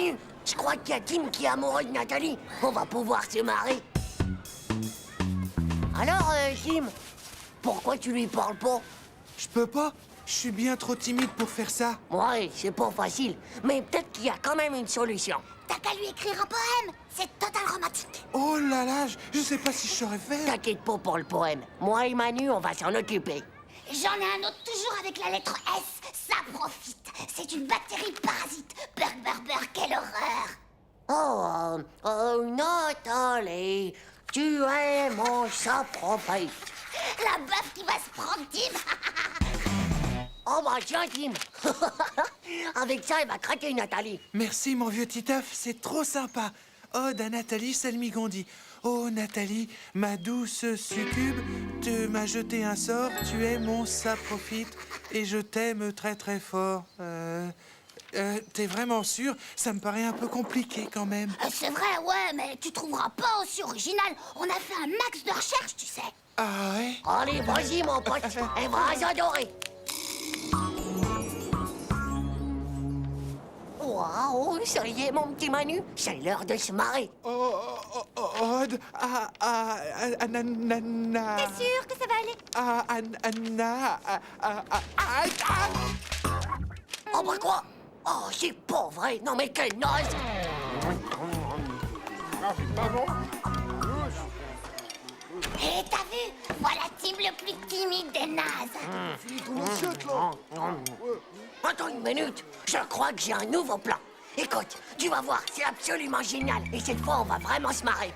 Manu, je crois qu'il y a Tim qui est amoureux de Nathalie. On va pouvoir se marrer. Alors, Tim, pourquoi tu lui parles pas? Je peux pas. Je suis bien trop timide pour faire ça. Ouais, c'est pas facile, mais peut-être qu'il y a quand même une solution. T'as qu'à lui écrire un poème. C'est total romantique. Oh là là, je sais pas si je saurais faire. T'inquiète pas pour le poème. Moi et Manu, on va s'en occuper. J'en ai un autre toujours avec la lettre S. Ça profite. C'est une bactérie parasite. Burr, quelle horreur. Nathalie, tu es mon saprophyte. La baffe qui va se prendre, Tim. Oh bah tiens, Tim. Avec ça, il va craquer Nathalie. Merci, mon vieux Titeuf, c'est trop sympa. Ode à Nathalie Salmigondi. Oh, Nathalie, ma douce succube, tu m'as jeté un sort, tu es mon saprophyte, et je t'aime très très fort. T'es vraiment sûr? Ça me paraît un peu compliqué quand même. C'est vrai, ouais, mais tu trouveras pas aussi original. On a fait un max de recherche, tu sais. Ah ouais? Allez, vas-y, mon pote. Elle va adorer. Waouh, ça y est, mon petit Manu. C'est l'heure de se marrer. Ode à Nana. T'es sûr que ça va aller? Anna. Oh, bah quoi? Oh, c'est pas vrai. Non, mais quelle naze. Et t'as vu? Voilà Tim le plus timide des nazes. Attends une minute. Je crois que j'ai un nouveau plan. Écoute, tu vas voir, c'est absolument génial. Et cette fois, on va vraiment se marrer.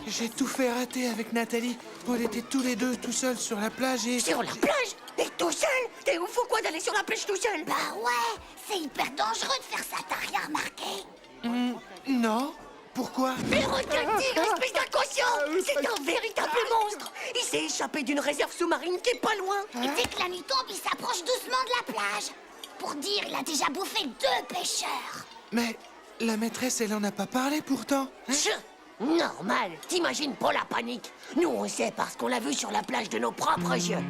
J'ai tout fait rater avec Nathalie. On était tous les deux tout seuls sur la plage et... Sur la plage? Et tout seul? T'es ouf ou quoi d'aller sur la plage tout seul? Bah ouais, c'est hyper dangereux de faire ça, t'as rien remarqué? Non. Pourquoi? Mais regarde, espèce d'inconscient! C'est un véritable monstre! Il s'est échappé d'une réserve sous-marine qui est pas loin! Et dès que la nuit tombe, il s'approche doucement de la plage. Pour dire, il a déjà bouffé 2 pêcheurs. Mais la maîtresse, elle en a pas parlé pourtant. Normal, t'imagines pas la panique. Nous, on sait parce qu'on l'a vu sur la plage de nos propres yeux.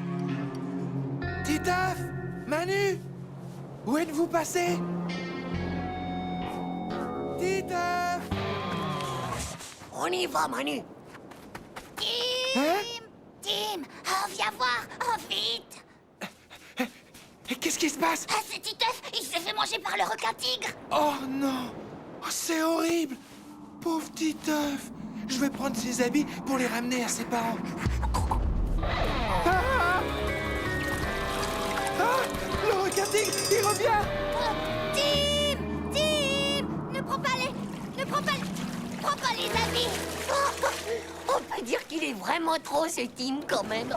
Titeuf! Manu! Où êtes-vous passé? Titeuf! On y va, Manu. Tim! Hein? Tim! Oh, viens voir! Oh, vite! Qu'est-ce qui se passe? Ah, c'est Titeuf! Il s'est fait manger par le requin-tigre! Oh non! Oh, c'est horrible! Pauvre Titeuf! Je vais prendre ses habits pour les ramener à ses parents. Ah! Ah! Le requin-tigre, il revient! Oh, Tim! Tim! Ne prends pas les... Prends pas les habits! On peut dire qu'il est vraiment trop, ce Tim, quand même.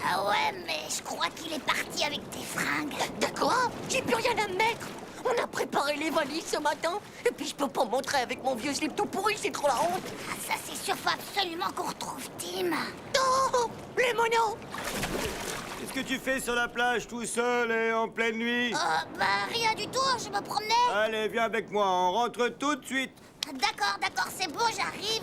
Ah ouais, mais je crois qu'il est parti avec tes fringues. De quoi? J'ai plus rien à mettre. On a préparé les valises ce matin. Et puis je peux pas montrer avec mon vieux slip tout pourri, c'est trop la honte. Ah, ça c'est sûr, faut absolument qu'on retrouve Tim. Oh, les monos. Qu'est-ce que tu fais sur la plage tout seul et en pleine nuit? Bah rien du tout, je me promenais. Allez, viens avec moi, on rentre tout de suite. D'accord, c'est bon, j'arrive.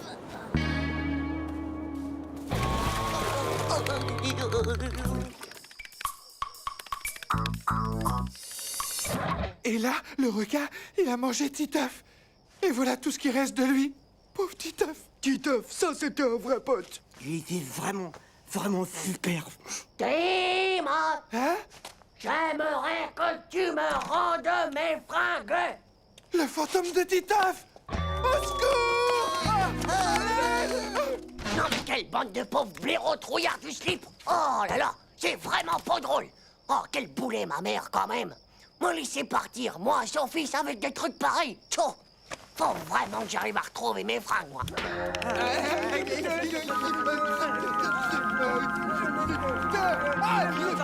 Et là, le requin, il a mangé Titeuf. Et voilà tout ce qui reste de lui. Pauvre Titeuf. Titeuf, ça c'était un vrai pote. Il était vraiment super. Tim, Hein? j'aimerais que tu me rendes mes fringues. Le fantôme de Titeuf! Au secours! Non mais quelle bande de pauvres blaireaux trouillards du slip. Oh là là, c'est vraiment pas drôle. Oh, quel boulet, ma mère, quand même. Me laisser partir, moi, son fils, avec des trucs pareils. Tchou. Faut vraiment que j'arrive à retrouver mes fringues, moi.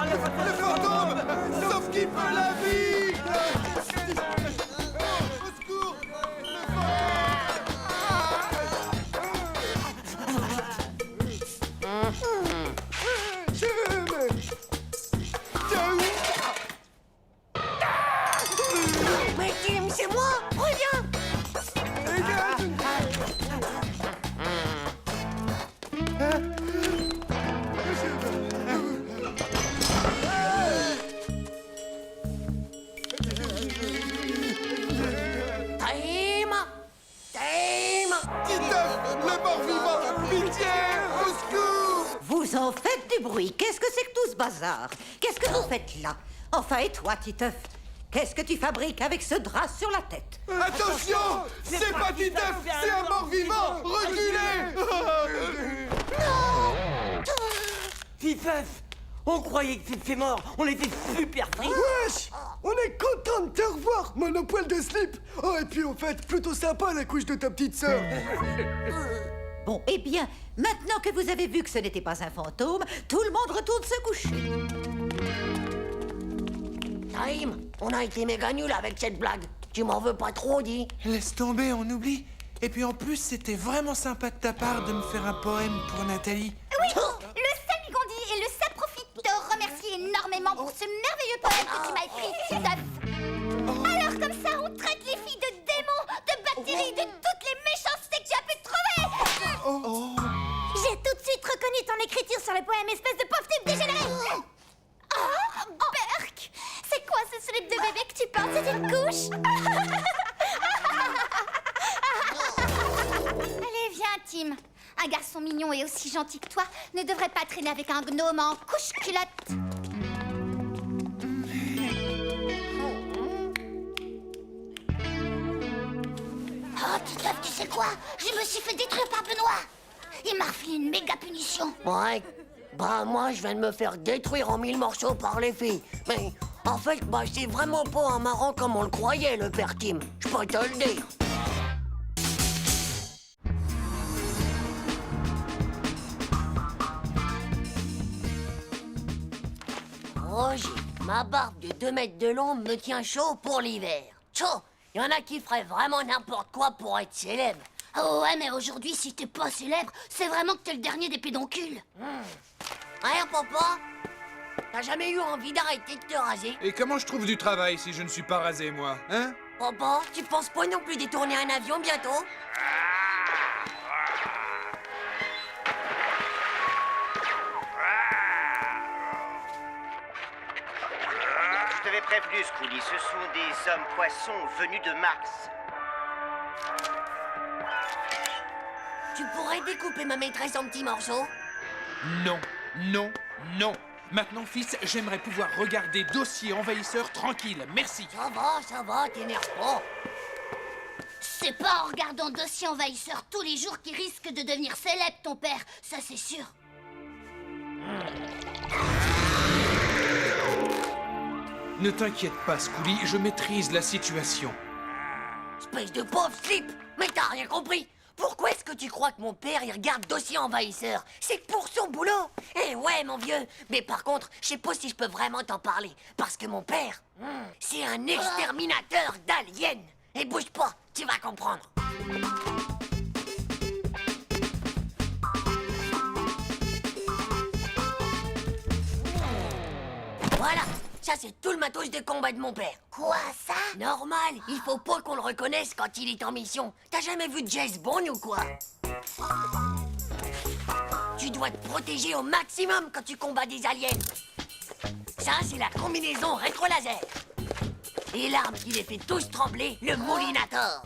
Le fantôme! Sauf qu'il peut la vie! Au secours! Mais Tim, c'est moi. Reviens. Le mort-vivant! Pitié! Au secours! Vous en faites du bruit. Qu'est-ce que c'est que tout ce bazar? Qu'est-ce que vous faites là? Enfin, et toi, Titeuf? Qu'est-ce que tu fabriques avec ce drap sur la tête? Attention! C'est pas Titeuf! C'est un mort-vivant! Reculez! Titeuf, on croyait que tu étais mort. On était super tristes. Wesh! On est content de te revoir, monopole de slip. Oh, et puis en fait, plutôt sympa la couche de ta petite sœur. Bon, eh bien, maintenant que vous avez vu que ce n'était pas un fantôme, tout le monde retourne se coucher. Naïm, on a été méga nuls avec cette blague. Tu m'en veux pas trop, dis? Laisse tomber, on oublie. Et puis en plus, c'était vraiment sympa de ta part de me faire un poème pour Nathalie. Oui, le Salmigondi et le Saprofite te remercient énormément pour ce merveilleux poème que tu m'as écrit, Titeuf. Alors comme ça, on traite les filles de démons, de bactéries, de toutes les méchancetés que tu as pu trouver. J'ai tout de suite reconnu ton écriture sur le poème, espèce de pauvre type dégénéré. Oh, Berk, c'est quoi ce slip de bébé que tu portes? C'est une couche? Allez, viens, Tim. Un garçon mignon et aussi gentil que toi ne devrait pas traîner avec un gnome en couche-culotte. Oh, Titeuf, tu sais quoi? Je me suis fait détruire par Benoît. Il m'a refilé une méga punition. Ouais. Bah, moi, je viens de me faire détruire en 1000 morceaux par les filles. Mais, en fait, bah, c'est vraiment pas un marrant comme on le croyait, le père Tim. Je peux te le dire. Roger, ma barbe de 2 mètres de long me tient chaud pour l'hiver. Chaud! Il y en a qui feraient vraiment n'importe quoi pour être célèbre. Oh ouais, mais aujourd'hui, si t'es pas célèbre, c'est vraiment que t'es le dernier des pédoncules. Hein, papa? T'as jamais eu envie d'arrêter de te raser? Et comment je trouve du travail si je ne suis pas rasé, moi, hein? Papa, tu penses pas non plus détourner un avion bientôt? Je t'avais prévenu, Scully, ce sont des hommes poissons venus de Mars. Tu pourrais découper ma maîtresse en petits morceaux? Non, non, non. Maintenant, fils, j'aimerais pouvoir regarder Dossier envahisseur tranquille. Merci. Ça va, t'énerve pas. C'est pas en regardant Dossier envahisseur tous les jours qu'il risque de devenir célèbre, ton père. Ça, c'est sûr. Ne t'inquiète pas, Scully, je maîtrise la situation. Espèce de pauvre slip! Mais t'as rien compris! Pourquoi est-ce que tu crois que mon père, il regarde Dossier envahisseur? C'est pour son boulot! Eh ouais, mon vieux! Mais par contre, je sais pas si je peux vraiment t'en parler. Parce que mon père, c'est un exterminateur d'aliens! Et bouge pas, tu vas comprendre. Voilà! Ça, c'est tout le matos de combat de mon père. Quoi, ça? Normal, il faut pas qu'on le reconnaisse quand il est en mission. T'as jamais vu James Bond ou quoi? Tu dois te protéger au maximum quand tu combats des aliens. Ça, c'est la combinaison rétro-laser. Et l'arme qui les fait tous trembler, le Moulinator.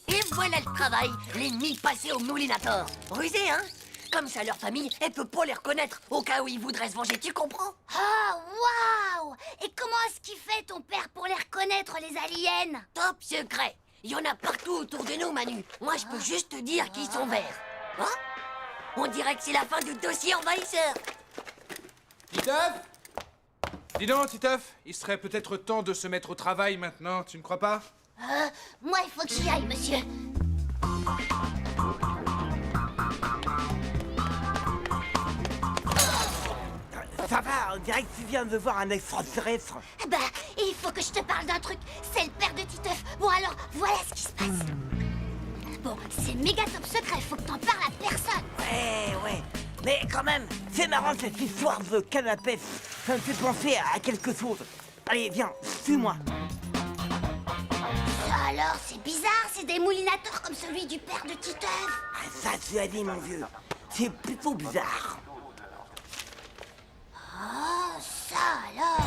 Et voilà le travail, l'ennemi passé au Moulinator. Rusé, hein? Comme ça, leur famille, elle peut pas les reconnaître au cas où ils voudraient se venger, tu comprends? Oh, waouh! Et comment est-ce qu'il fait, ton père, pour les reconnaître, les aliens? Top secret. Il y en a partout autour de nous, Manu. Moi, je peux juste te dire qu'ils sont verts. Hein? On dirait que c'est la fin du Dossier envahisseur. Titeuf? Dis donc, Titeuf, il serait peut-être temps de se mettre au travail maintenant, tu ne crois pas? Moi, il faut que j'y aille, monsieur. Ça va, on dirait que tu viens de voir un extraterrestre. Bah, il faut que je te parle d'un truc. C'est le père de Titeuf. Bon, alors, voilà ce qui se passe. Bon, c'est méga top secret. Faut que t'en parles à personne. Ouais. Mais quand même, c'est marrant cette histoire de canapé. Ça me fait penser à quelque chose. Allez, viens, suis-moi. Alors, c'est bizarre. C'est des moulinateurs comme celui du père de Titeuf. Ah, ça, tu as dit, mon vieux. C'est plutôt bizarre. Oh, ça alors.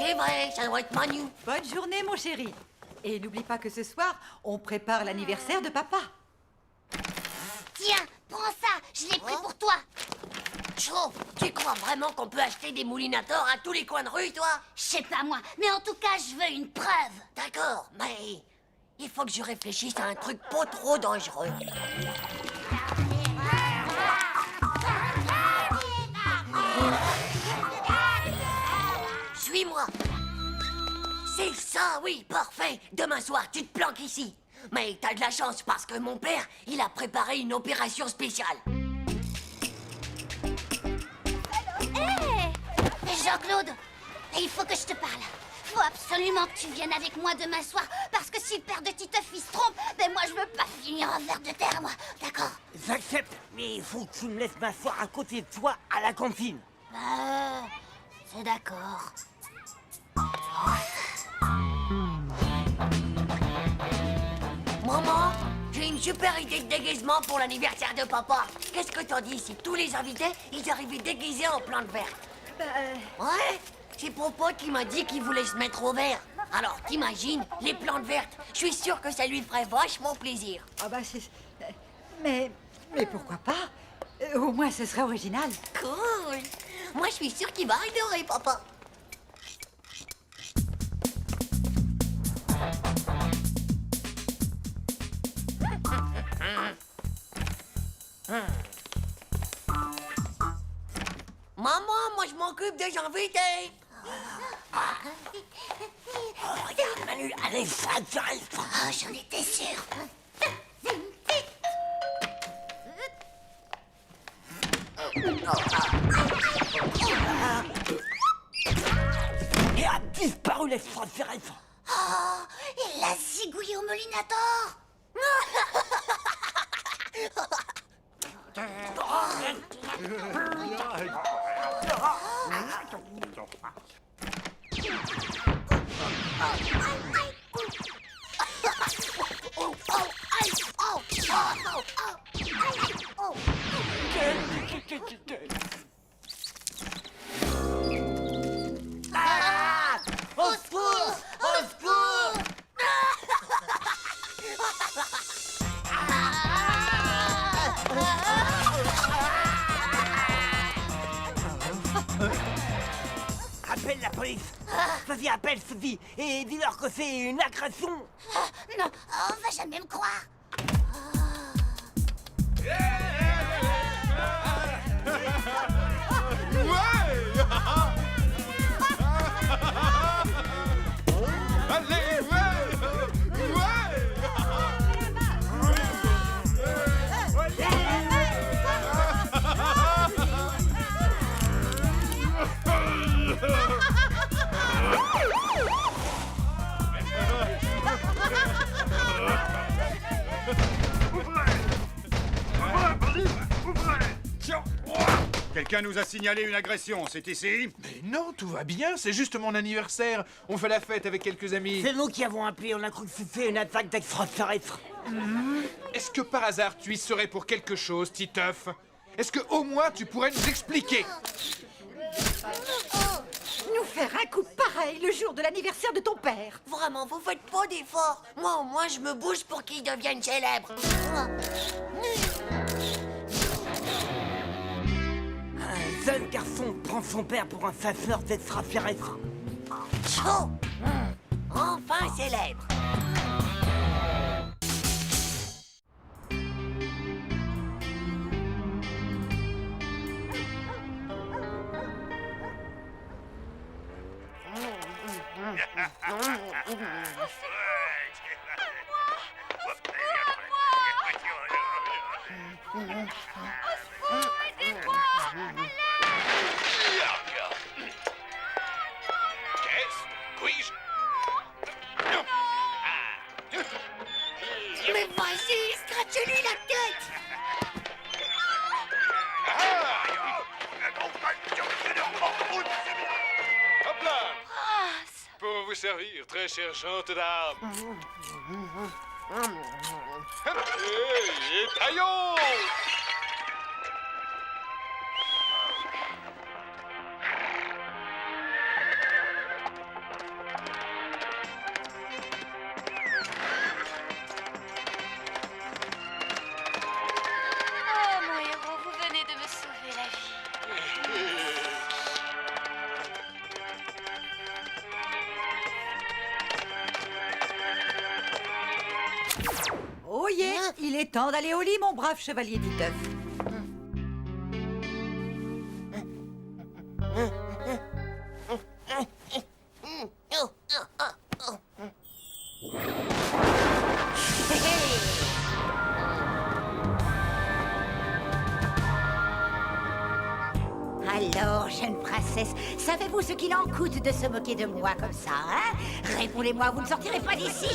Et vrai, ça doit être Manu. Bonne journée, mon chéri. Et n'oublie pas que ce soir, on prépare l'anniversaire de papa. Tiens, prends ça, je l'ai pris pour toi. Cho, tu crois vraiment qu'on peut acheter des moulinators à tous les coins de rue, toi? Je sais pas moi, mais en tout cas, je veux une preuve. D'accord, mais il faut que je réfléchisse à un truc pas trop dangereux. Suis-moi. C'est ça, oui, parfait. Demain soir, tu te planques ici. Mais t'as de la chance parce que mon père, il a préparé une opération spéciale. Hé Jean-Claude, il faut que je te parle. Faut absolument que tu viennes avec moi demain soir, parce que si le père de Titeuf il se trompe, ben moi je veux pas finir en verre de terre, moi. D'accord? J'accepte, mais il faut que tu me laisses m'asseoir à côté de toi à la cantine. C'est d'accord. Maman, j'ai une super idée de déguisement pour l'anniversaire de papa. Qu'est-ce que t'en dis si tous les invités, ils arrivaient déguisés en plante verte? Ouais, c'est Popote qui m'a dit qu'il voulait se mettre au vert. Alors, t'imagines, les plantes vertes, je suis sûre que ça lui ferait vachement plaisir. Ah bah c'est... Mais pourquoi pas? Au moins, ce serait original. Cool. Moi, je suis sûre qu'il va adorer, papa. Maman, moi, je m'occupe des invités. Regarde Manu, allez, j'arrive. J'en étais sûre. Et a disparu l'extraterrestre. Oh, il l'a zigouillé au Molinator. Au secours! Au secours! Appelle la police. Vas-y, appelle Sophie et dis-leur que c'est une agression. Non, on va jamais me croire. Allez, ouais! Quelqu'un nous a signalé une agression, c'est ici? Mais non, tout va bien, c'est juste mon anniversaire. On fait la fête avec quelques amis. C'est nous qui avons appelé, on a cru que c'était une attaque d'extraterrestres. Est-ce que par hasard tu y serais pour quelque chose, Titeuf? Est-ce que au moins tu pourrais nous expliquer? Nous faire un coup pareil le jour de l'anniversaire de ton père. Vraiment, vous faites pas d'efforts. Moi, au moins, je me bouge pour qu'il devienne célèbre. Un jeune garçon prend son père pour un chasseur d'extraterrestres. Chaud. Enfin célèbre. Mais vas-y, scratche-lui la tête. Hop là! Pour vous servir, très chère gente dame. Hey, et taillons! Oh yeah, il est temps d'aller au lit, mon brave chevalier Titeuf. Alors, jeune princesse, savez-vous ce qu'il en coûte de se moquer de moi comme ça, hein? Répondez-moi, vous ne sortirez pas d'ici.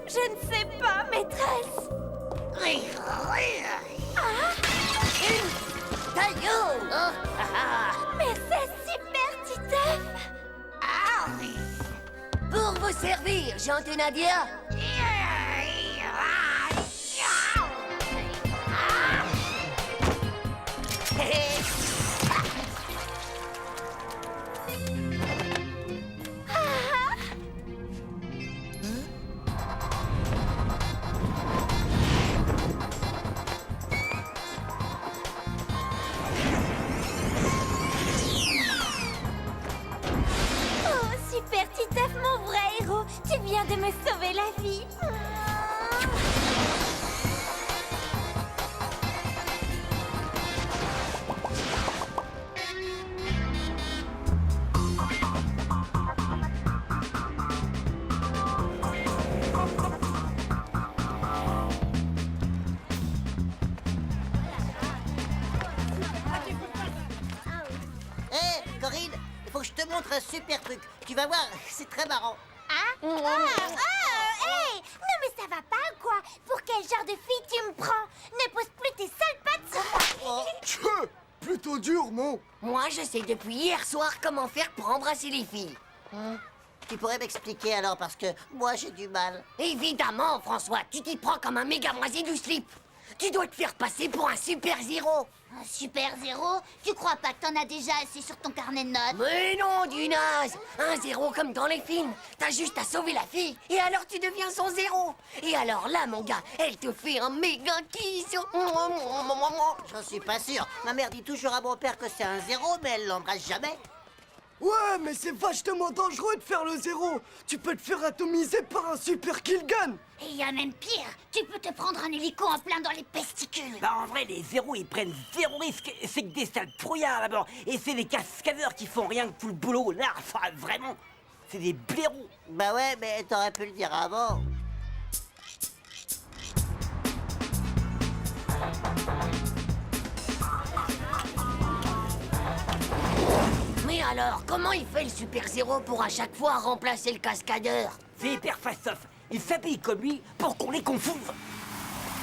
Je ne sais pas, maîtresse. Ta gueule, hein? Mais c'est super, Titeuf. Pour vous servir, Jean Nadia. Oh, super, Titeuf, mon vrai héros. Tu viens de me sauver la vie. Hé, Corinne, il faut que je te montre un super truc. Tu vas voir, c'est très marrant. Hein? Hey! Non mais ça va pas ou quoi? Pour quel genre de fille tu me prends? Ne pose plus tes sales pattes sur moi! Tchè, plutôt dur, non? Moi, je sais depuis hier soir comment faire pour embrasser les filles. Tu pourrais m'expliquer alors, parce que moi j'ai du mal. Évidemment, François, tu t'y prends comme un méga moisi du slip. Tu dois te faire passer pour un super-zéro. Un super-zéro? Tu crois pas que t'en as déjà assez sur ton carnet de notes? Mais non, du naze. Un zéro comme dans les films. T'as juste à sauver la fille, et alors tu deviens son zéro. Et alors là, mon gars, elle te fait un méga kiss. J'en suis pas sûr. Ma mère dit toujours à mon père que c'est un zéro, mais elle l'embrasse jamais. Ouais, mais c'est vachement dangereux de faire le zéro. Tu peux te faire atomiser par un super Killgun. Et il y a même pire, tu peux te prendre un hélico en plein dans les testicules. Bah en vrai, les zéros, ils prennent zéro risque. C'est que des sales trouillards d'abord. Et c'est les cascadeurs qui font rien que tout le boulot. Là, enfin, vraiment, c'est des blaireaux. Bah ouais, mais t'aurais pu le dire avant. Mais alors, comment il fait le super-zéro pour à chaque fois remplacer le cascadeur? C'est hyper fastoff. Ils s'habillent comme lui pour qu'on les confonde.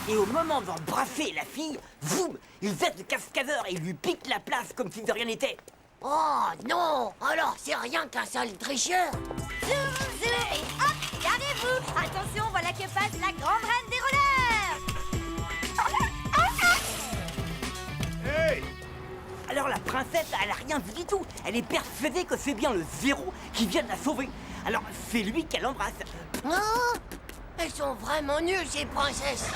Et au moment d'embrasser la fille, boum, ils aident le cascadeur et ils lui piquent la place comme si de rien n'était. Oh non! Alors c'est rien qu'un sale tricheur! Zoom, zoom, et hop, gardez-vous. Attention, voilà que passe la grande reine des rollers. Hey! Alors la princesse, elle a rien vu du tout. Elle est persuadée que c'est bien le zéro qui vient de la sauver. Alors c'est lui qu'elle embrasse. Oh, elles sont vraiment nulles, ces princesses!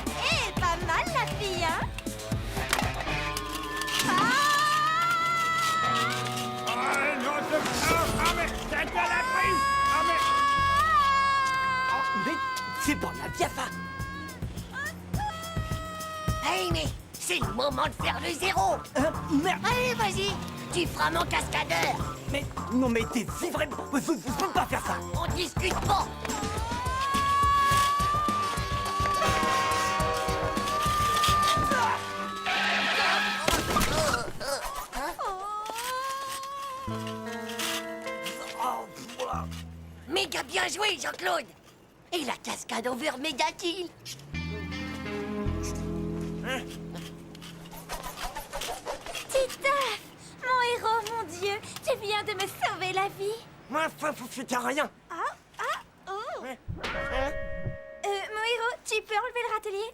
Eh, pas mal la fille, hein? Non, mais c'est de la prise! Ah, mais... Mais c'est bon, la bien ça. Hey, mais c'est le moment de faire le zéro! Merde. Allez, vas-y! Tu feras mon cascadeur! Mais non, mais t'es si vrai. Je peux pas faire ça. On discute pas! Méga bien joué, Jean-Claude! Et la cascade over méga kill! Titeuf, mon héros, mon Dieu, tu viens de me sauver la vie. Moi, c'était rien. Mon héros, tu peux enlever le râtelier?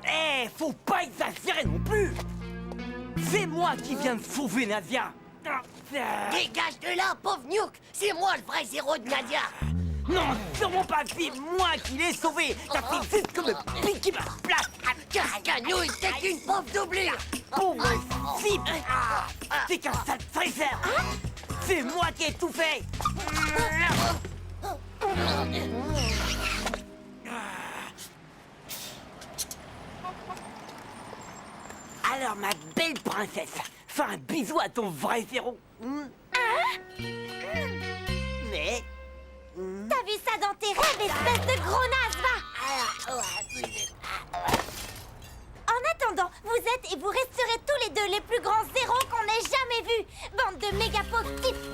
Eh, faut pas exagérer non plus. C'est moi qui viens de sauver Nadia. Dégage de là, pauvre Nuke. C'est moi le vrai zéro de Nadia. Non, sûrement pas, c'est moi qui l'ai sauvé. T'as fait juste comme me piquer ma place. Cascanouille, t'es une pauvre doublure. Pauvre Slip. C'est qu'un sale fraiseur. C'est moi qui ai tout fait. Alors, ma belle princesse, fais un bisou à ton vrai zéro. Mais... T'as vu ça dans tes rêves, espèce de gros naze, va! En attendant, vous êtes et vous resterez tous les deux les plus grands zéros qu'on ait jamais vus. Bande de méga pauvres types.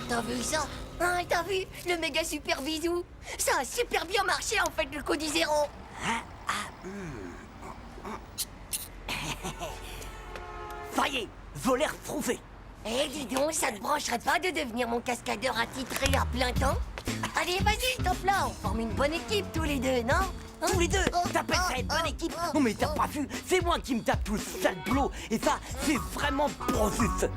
T'as vu ça? Hein, t'as vu? Le méga super bisou. Ça a super bien marché en fait, le coup du zéro. Ça y est, volaire trouvé. Eh, dis donc, ça te brancherait pas de devenir mon cascadeur attitré à plein temps? Allez, vas-y, top là, on forme une bonne équipe tous les deux, non? Hein? Tous les deux, t'appelles ça une bonne équipe? Non mais t'as pas vu, c'est moi qui me tape tout le sale boulot. Et ça, c'est vraiment brosus.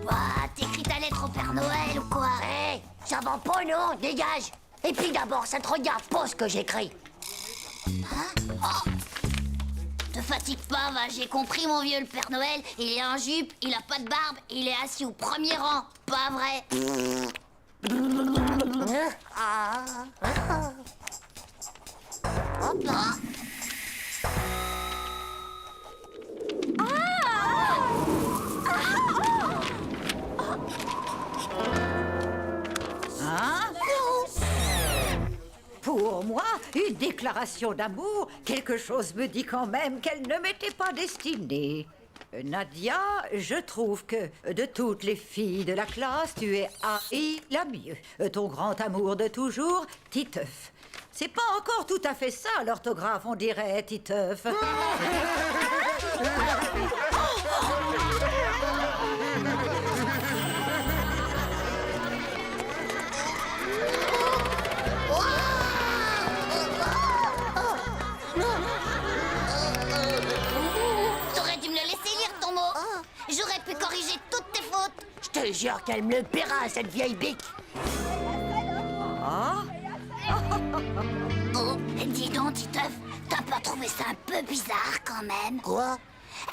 Bah, t'écris ta lettre au Père Noël ou quoi? Eh, ça va pas, non? Dégage. Et puis d'abord, ça te regarde pas ce que j'écris. Te fatigue pas, va, j'ai compris, mon vieux, le Père Noël. Il est en jupe, il a pas de barbe, il est assis au premier rang. Pas vrai? Hop là. Hein? Pour moi, une déclaration d'amour, quelque chose me dit quand même qu'elle ne m'était pas destinée. Nadia, je trouve que de toutes les filles de la classe, tu es AI la mieux. Ton grand amour de toujours, Titeuf. C'est pas encore tout à fait ça, l'orthographe, on dirait, Titeuf. T'aurais dû me le laisser lire, ton mot. J'aurais pu corriger toutes tes fautes. Je te jure qu'elle me le paiera, cette vieille bique. Oh, dis donc, Titeuf, t'as pas trouvé ça un peu bizarre quand même? Quoi?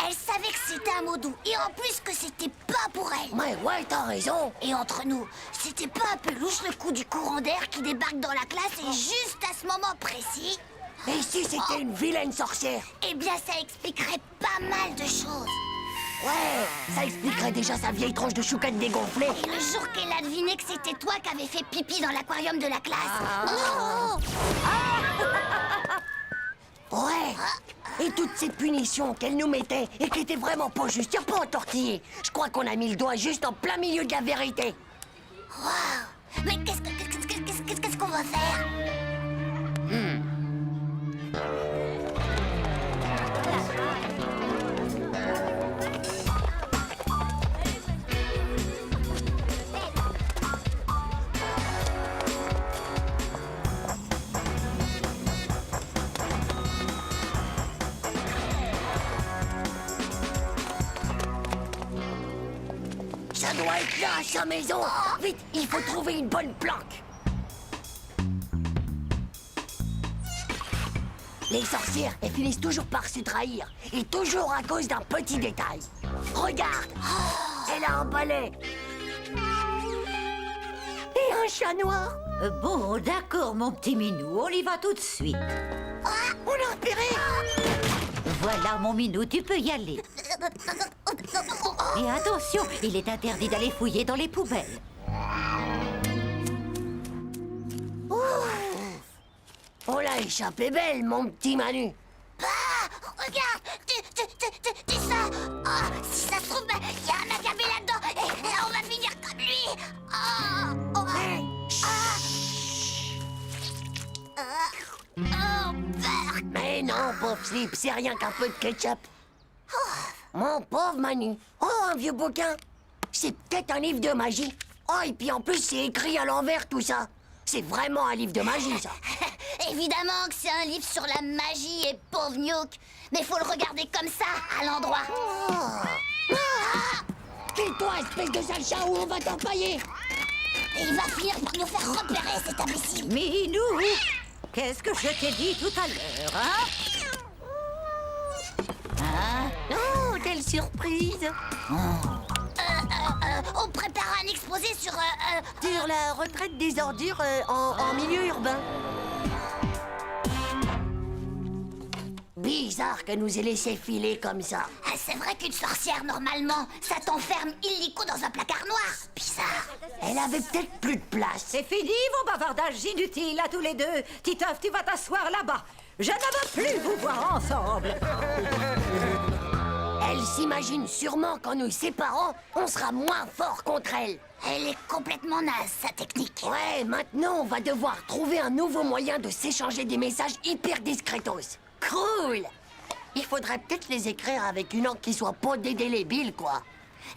Elle savait que c'était un mot doux, et en plus que c'était pas pour elle. Mais ouais, t'as raison. Et entre nous, c'était pas un peu louche le coup du courant d'air qui débarque dans la classe et juste à ce moment précis? Et si c'était une vilaine sorcière? Eh bien, ça expliquerait pas mal de choses. Ouais, ça expliquerait déjà sa vieille tronche de choucane dégonflée. Et le jour qu'elle a deviné que c'était toi qui avais fait pipi dans l'aquarium de la classe. Non! Ouais. Et toutes ces punitions qu'elle nous mettait et qui étaient vraiment pas justes, y'a pas à tortiller. Je crois qu'on a mis le doigt juste en plein milieu de la vérité. Waouh! Mais qu'est-ce qu'on va faire? Ça doit être là, à sa maison. Vite, il faut trouver une bonne planque. Les sorcières, elles finissent toujours par se trahir. Et toujours à cause d'un petit détail. Regarde, elle a un balai. Et un chat noir. Bon, d'accord, mon petit minou, on y va tout de suite. On l'a repéré. Voilà, mon minou, tu peux y aller. Et attention, il est interdit d'aller fouiller dans les poubelles. On l'a échappé belle, mon petit Manu. Ah! Regarde! Tu ça! Ah, si ça se trouve, il y a un agabé là-dedans et on va finir comme lui! Ah! Oh! Oh, Berk! Mais non, pauvre Slip, c'est rien qu'un peu de ketchup. Mon pauvre Manu. Oh, un vieux bouquin. C'est peut-être un livre de magie. Oh, et puis en plus, c'est écrit à l'envers, tout ça. C'est vraiment un livre de magie, ça. Évidemment que c'est un livre sur la magie et pauvre Nook. Mais faut le regarder comme ça, à l'endroit. Tais-toi, espèce de sale chat, ou on va t'empailler. Et il va finir par nous faire repérer cet imbécile. Minou, qu'est-ce que je t'ai dit tout à l'heure, hein? Oh, quelle surprise. On prépare un exposé sur... Sur la retraite des ordures en milieu urbain. Bizarre que nous ait laissé filer comme ça. Ah, c'est vrai qu'une sorcière, normalement, ça t'enferme illico dans un placard noir. Bizarre. Elle avait peut-être plus de place. C'est fini vos bavardages inutiles à tous les deux. Titeuf, tu vas t'asseoir là-bas. Je ne veux plus vous voir ensemble. Elle s'imagine sûrement qu'en nous séparant, on sera moins fort contre elle. Elle est complètement naze, sa technique. Ouais, maintenant on va devoir trouver un nouveau moyen de s'échanger des messages hyper discretos. Cool. Il faudrait peut-être les écrire avec une encre qui soit pas dédélébile, quoi.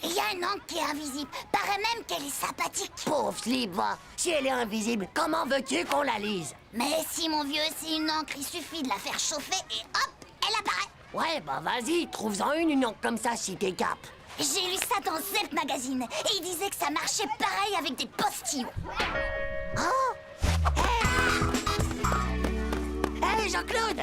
Il y a une encre qui est invisible. Paraît même qu'elle est sympathique. Pauvre Slip, va. Si elle est invisible, comment veux-tu qu'on la lise? Mais si, mon vieux, c'est une encre, il suffit de la faire chauffer et hop, elle apparaît. Ouais, bah vas-y, trouve-en une encre comme ça si t'es cap. J'ai lu ça dans Zep Magazine et il disait que ça marchait pareil avec des postillons. Oh! Hey, Jean-Claude!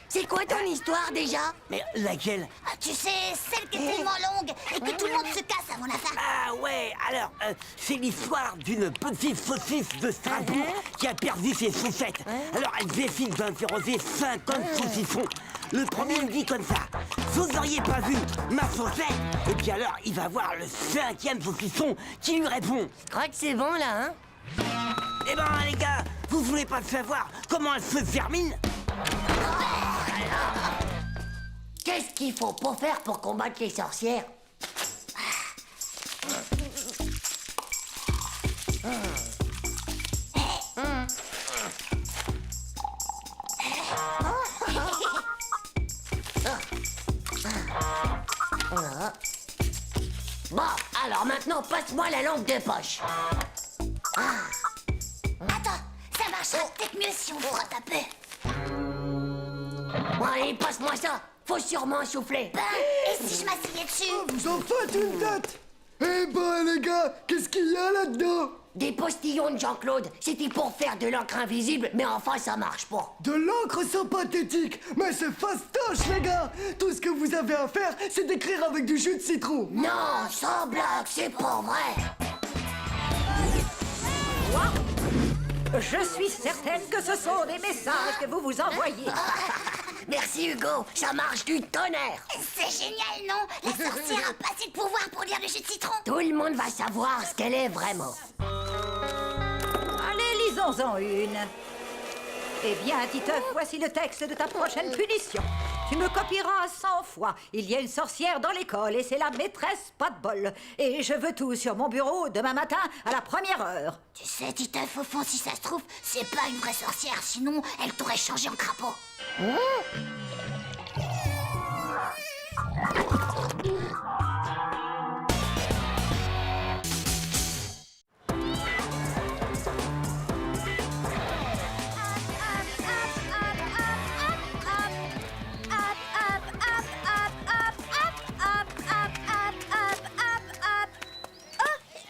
C'est quoi ton histoire déjà? Mais laquelle? Ah, tu sais, celle qui est tellement longue et que tout le monde se casse avant la fin. Ah ouais, alors, c'est l'histoire d'une petite saucisse de Strasbourg qui a perdu ses chaussettes. Alors elle décide d'interroger 50 saucissons. Le premier dit comme ça: vous n'auriez pas vu ma chaussette? Et puis alors, il va voir le 5e saucisson qui lui répond: Je crois que c'est bon là, hein? eh ben les gars, vous voulez pas savoir comment elle se termine? Qu'est-ce qu'il faut pas faire pour combattre les sorcières? Bon, alors maintenant, passe-moi la lampe de poche. Attends, ça marchera peut-être mieux si on frotte un peu. Bon, allez, passe-moi ça. Faut sûrement souffler. Ben, et si je m'asseyais dessus? Vous en faites une tête. Eh ben les gars, qu'est-ce qu'il y a là-dedans? Des postillons de Jean-Claude. C'était pour faire de l'encre invisible, mais enfin, ça marche pas. De l'encre sympathétique. Mais c'est fastoche les gars. Tout ce que vous avez à faire, c'est d'écrire avec du jus de citron. Non, sans blague, c'est pas vrai. Je suis certaine que ce sont des messages que vous vous envoyez. Merci Hugo, ça marche du tonnerre. C'est génial, non? La sorcière a pas assez de pouvoir pour lire le jus de citron. Tout le monde va savoir ce qu'elle est vraiment. Allez, lisons-en une. Eh bien, Titeuf, voici le texte de ta prochaine punition. Tu me copieras 100 fois. Il y a une sorcière dans l'école et c'est la maîtresse pas de bol. Et je veux tout sur mon bureau demain matin à la 1re heure. Tu sais, Titeuf, au fond, si ça se trouve, c'est pas une vraie sorcière, sinon elle t'aurait changé en crapaud.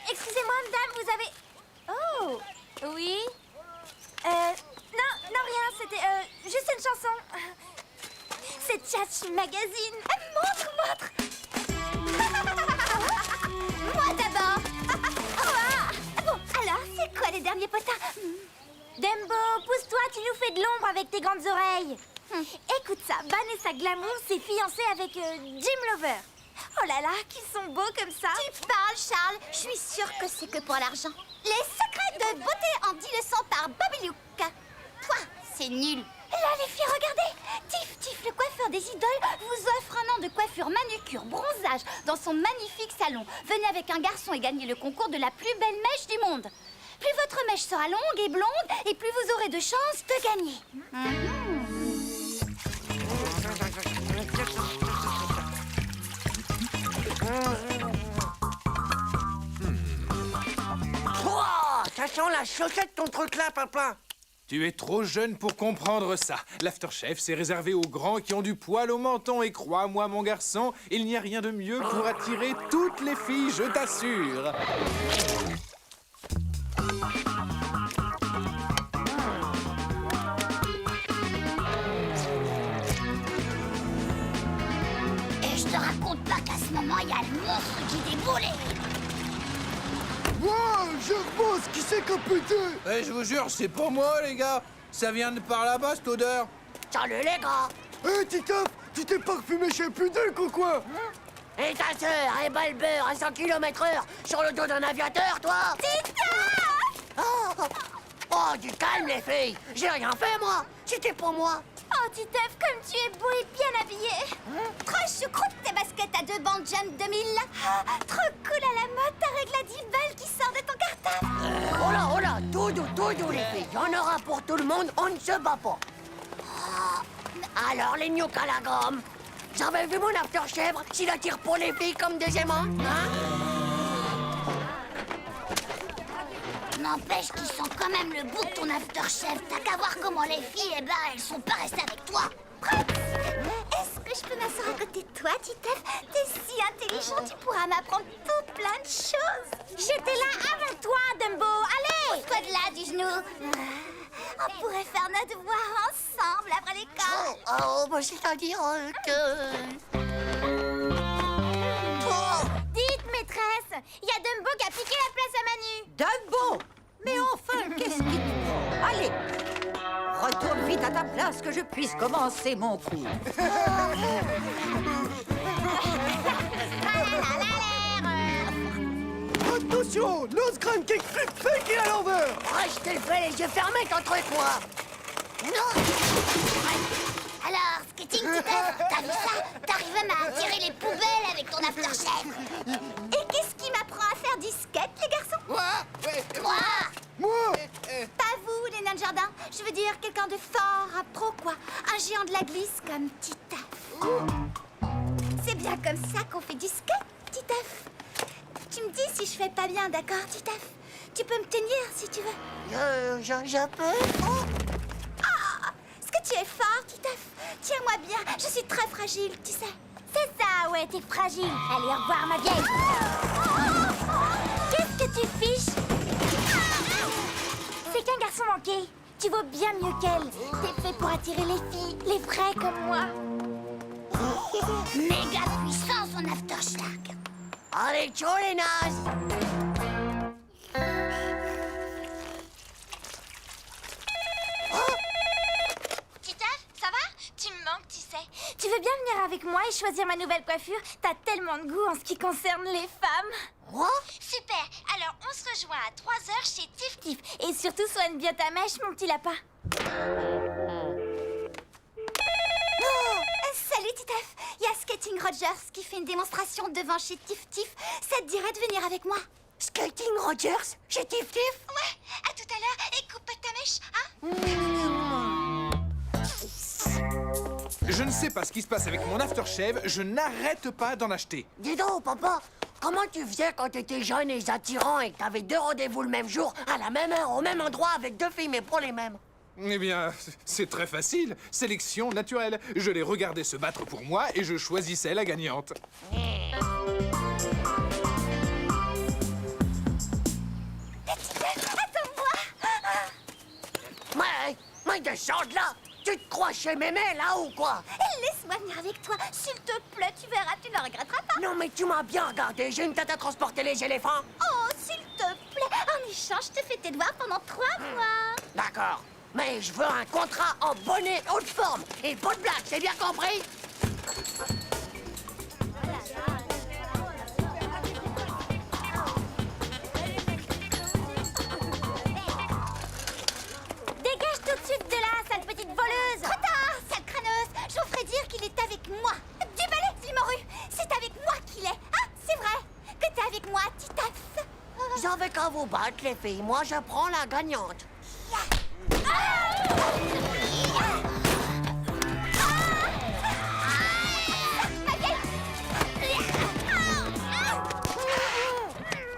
Excusez-moi, madame, vous avez... Oh, oui? Non, rien, c'était juste une chanson. C'est Tchatch Magazine. Montre. Moi d'abord. Bon, alors, c'est quoi les derniers potins? Dembo, pousse-toi, tu nous fais de l'ombre avec tes grandes oreilles. Écoute ça, Vanessa Glamour s'est fiancée avec Jim Lover. Oh là là, qu'ils sont beaux comme ça. Tu parles, Charles. Je suis sûre que c'est que pour l'argent. Les secrets de beauté en 10 leçons par Bobby Luke. Toi, c'est nul. Là, les filles, regardez. Tiff, le coiffeur des idoles, vous offre un an de coiffure manucure, bronzage dans son magnifique salon. Venez avec un garçon et gagnez le concours de la plus belle mèche du monde. Plus votre mèche sera longue et blonde, et plus vous aurez de chances de gagner. Wow, ça sent la chaussette ton truc là, papa. Tu es trop jeune pour comprendre ça. L'aftershave, c'est réservé aux grands qui ont du poil au menton. Et crois-moi, mon garçon, il n'y a rien de mieux pour attirer toutes les filles, je t'assure. Et je te raconte pas qu'à ce moment, il y a le monstre qui déboulait. Wow, je repose, qui c'est qui a pété? Je vous jure, c'est pas moi, les gars. Ça vient de par là-bas, cette odeur. Salut les gars. Hé, Titeuf, tu t'es parfumé chez Puduc ou quoi? Et ta sœur, elle bat le beurre à 100 km/h sur le dos d'un aviateur, toi? Oh, du calme, les filles. J'ai rien fait, moi. C'était pour moi. Oh, Titeuf, comme tu es beau et bien habillé. Trop choucroute tes baskets à 2 bandes Jump 2000. Trop cool à la mode, ta règle à 10 balles qui sort de ton cartable. Oh là, tout doux, les filles. Il y en aura pour tout le monde, on ne se bat pas. Alors, les gnous à la gomme. Vous avez vu mon aftershave s'il attire pour les filles comme des aimants, hein? N'empêche qu'ils sont quand même le bout de ton aftershave. T'as qu'à voir comment les filles, elles sont pas restées avec toi. Est-ce que je peux m'asseoir à côté de toi, Titeuf? T'es si intelligent, tu pourras m'apprendre tout plein de choses. J'étais là avant toi, Dumbo. Allez! Pousse-toi de là, du genou. On pourrait faire nos devoirs ensemble après l'école. Bah, c'est-à-dire que... Dites, maîtresse, il y a Dumbo qui a piqué la place à Manu. Dumbo! Mais enfin, qu'est-ce qui te prend? Allez, retourne vite à ta place que je puisse commencer mon cours. Attention, Nose Grand Cake Flip Fake et à l'envers. Ouais, je te le fais les yeux fermés, ton truc, moi. Non. Alors, skating, Titeuf, t'as vu ça? T'arrives même à attirer les poubelles avec ton aftershave. Et qu'est-ce qui m'apprend à faire du skate, les garçons? Toi? Moi. Pas vous, les nains de jardin. Je veux dire quelqu'un de fort, un pro, quoi. Un géant de la glisse comme Titeuf. C'est bien comme ça qu'on fait du skate, Titeuf. Tu me dis si je fais pas bien, d'accord, Titeuf? Tu peux me tenir si tu veux. Je peux? Ah, est-ce que tu es fort, Titeuf? Tiens-moi bien, je suis très fragile, tu sais. C'est ça, ouais, t'es fragile. Allez, au revoir, ma vieille. Qu'est-ce que tu fiches? C'est qu'un garçon manqué. Tu vaux bien mieux qu'elle. T'es fait pour attirer les filles, les vrais comme moi. Méga puissant, son aftershave. Allez, ciao, les nazes. Titeuf, ça va? Tu me manques, tu sais. Tu veux bien venir avec moi et choisir ma nouvelle coiffure? T'as tellement de goût en ce qui concerne les femmes. Moi? Super. Alors, on se rejoint à 3h chez Tif Tif. Et surtout, soigne bien ta mèche, mon petit lapin. Salut, Titeuf. Il y a Skating Rogers qui fait une démonstration devant chez Tif Tif. Ça te dirait de venir avec moi? Skating Rogers? Chez Tif Tif? Ouais, à tout à l'heure. Et coupe pas ta mèche, hein? Je ne sais pas ce qui se passe avec mon aftershave, je n'arrête pas d'en acheter. Dis donc, papa, comment tu faisais quand t'étais jeune et attirant et que t'avais 2 rendez-vous le même jour, à la même heure, au même endroit, avec 2 filles, mais pas les mêmes? Eh bien, c'est très facile. Sélection naturelle. Je les regardais se battre pour moi et je choisissais la gagnante. Mais descends de là! Tu te crois chez Mémé, là, ou quoi? Laisse-moi venir avec toi. S'il te plaît, tu verras, tu ne regretteras pas. Non, mais tu m'as bien regardé. J'ai une tête à transporter les éléphants. Oh, s'il te plaît. En échange, je te fais tes devoirs pendant 3 mois. D'accord. Mais je veux un contrat en bonnet haute forme. Et pas de blague, c'est bien compris? Dégage tout de suite de là, sale petite voleuse. Trop tard, sale crâneuse. Je vous ferai dire qu'il est avec moi. Du balai, Vimoru. C'est avec moi qu'il est. Ah, c'est vrai que t'es avec moi, Titeuf. Vous avez qu'à vous battre, les filles. Moi, je prends la gagnante.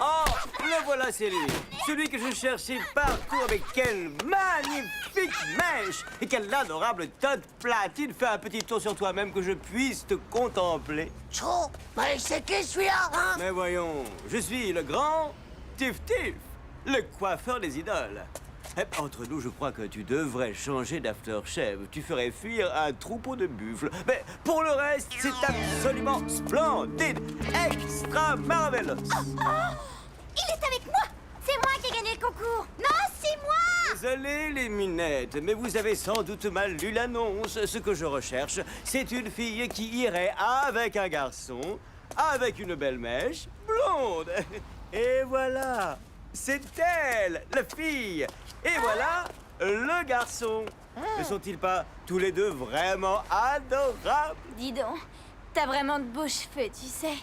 Oh, le voilà c'est lui. Celui que je cherchais partout avec quelle magnifique mèche et quelle adorable tote platine. Fais un petit tour sur toi-même que je puisse te contempler. Tcho, mais c'est qui celui-là, hein? Mais voyons, je suis le grand Tif Tif, le coiffeur des idoles. Entre nous, je crois que tu devrais changer d'aftershave. Tu ferais fuir un troupeau de buffles. Mais pour le reste, c'est absolument splendide, extra marvelous. Il est avec moi. C'est moi qui ai gagné le concours. Non, c'est moi. Désolé les minettes, mais vous avez sans doute mal lu l'annonce. Ce que je recherche, c'est une fille qui irait avec un garçon, avec une belle mèche, blonde. Et voilà, c'est elle, la fille. Et voilà, le garçon. Ne sont-ils pas tous les deux vraiment adorables? Dis donc, t'as vraiment de beaux cheveux, tu sais.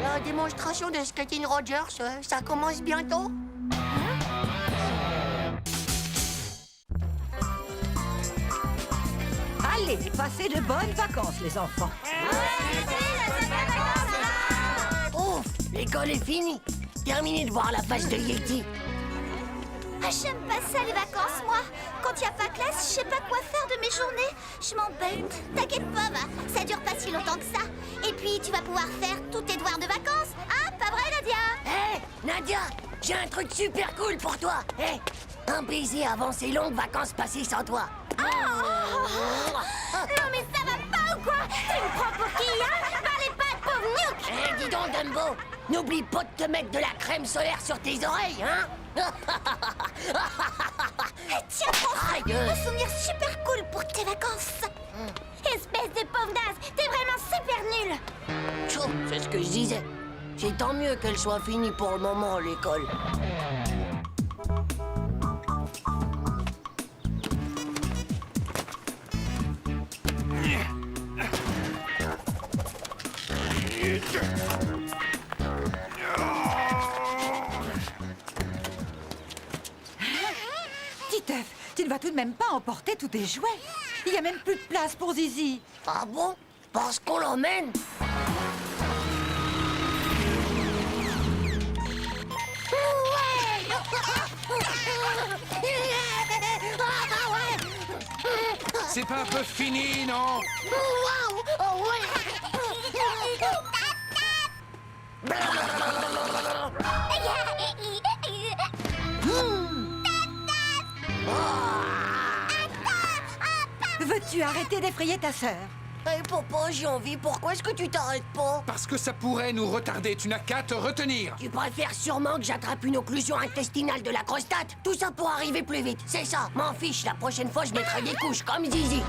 La démonstration de Skating Rogers, ça commence bientôt? Allez, passez de bonnes vacances, les enfants. Ouf, l'école est finie. Terminé de voir la face de Yeti. Ah, j'aime pas ça, les vacances, moi. Quand il n'y a pas classe, je sais pas quoi faire de mes journées. Je m'embête. T'inquiète pas, va. Ça dure pas si longtemps que ça. Et puis, tu vas pouvoir faire tous tes devoirs de vacances. Hein, pas vrai, Nadia? Hé, Nadia, j'ai un truc super cool pour toi. Hé, un baiser avant ces longues vacances passées sans toi. Non, mais ça va pas ou quoi? Tu me prends pour qui, hein? Bah, les pattes, pauvre Nuke! Hé, dis donc, Dumbo, n'oublie pas de te mettre de la crème solaire sur tes oreilles, hein? Tiens, prends ça! Un souvenir super cool pour tes vacances! Espèce de pauvre naze, t'es vraiment super nul! Tchou, c'est ce que je disais. C'est tant mieux qu'elle soit finie pour le moment, l'école. Titeuf, tu ne vas tout de même pas emporter tous tes jouets. Il n'y a même plus de place pour Zizi. Ah bon? Parce qu'on l'emmène? C'est pas un peu fini, non? Waouh! Oh Veux-tu arrêter d'effrayer ta sœur? Hé, papa, j'ai envie. Pourquoi est-ce que tu t'arrêtes pas? Parce que ça pourrait nous retarder. Tu n'as qu'à te retenir. Tu préfères sûrement que j'attrape une occlusion intestinale de la prostate? Tout ça pour arriver plus vite, c'est ça. M'en fiche, la prochaine fois, je mettrai des couches comme Zizi.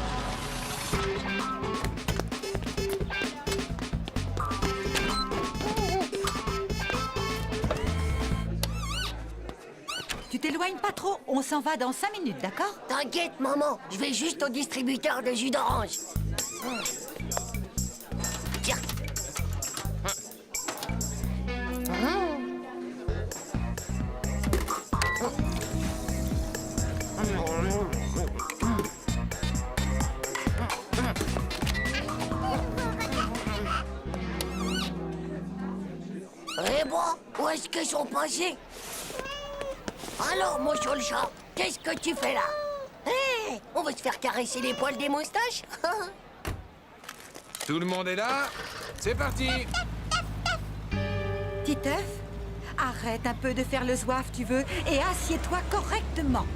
Tu t'éloignes pas trop, on s'en va dans 5 minutes, d'accord? T'inquiète, maman, je vais juste au distributeur de jus d'orange. Tiens. Eh bon, où est-ce qu'ils sont passés? Alors, mon sur le chat, qu'est-ce que tu fais là? Hé, on va se faire caresser les poils des moustaches? Tout le monde est là? C'est parti! Titeuf, arrête un peu de faire le zouave, tu veux, et assieds-toi correctement.